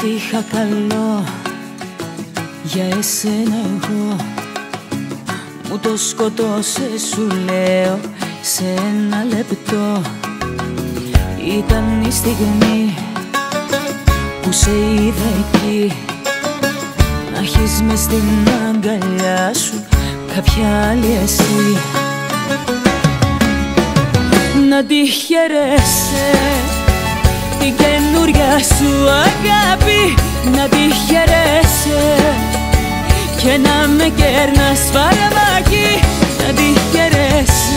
Ό,τι είχα καλό για εσένα εγώ μου το σκοτώσες, σου λέω, σε ένα λεπτό. Ήταν η στιγμή που σε είδα εκεί, να έχεις μες στην αγκαλιά σου κάποια άλλη εσύ. Να τη χαιρέσαι την καινούρια σου αγάπη, να τη χαιρέσαι και να με κέρνας φαρμάκι. Να τη χαιρέσαι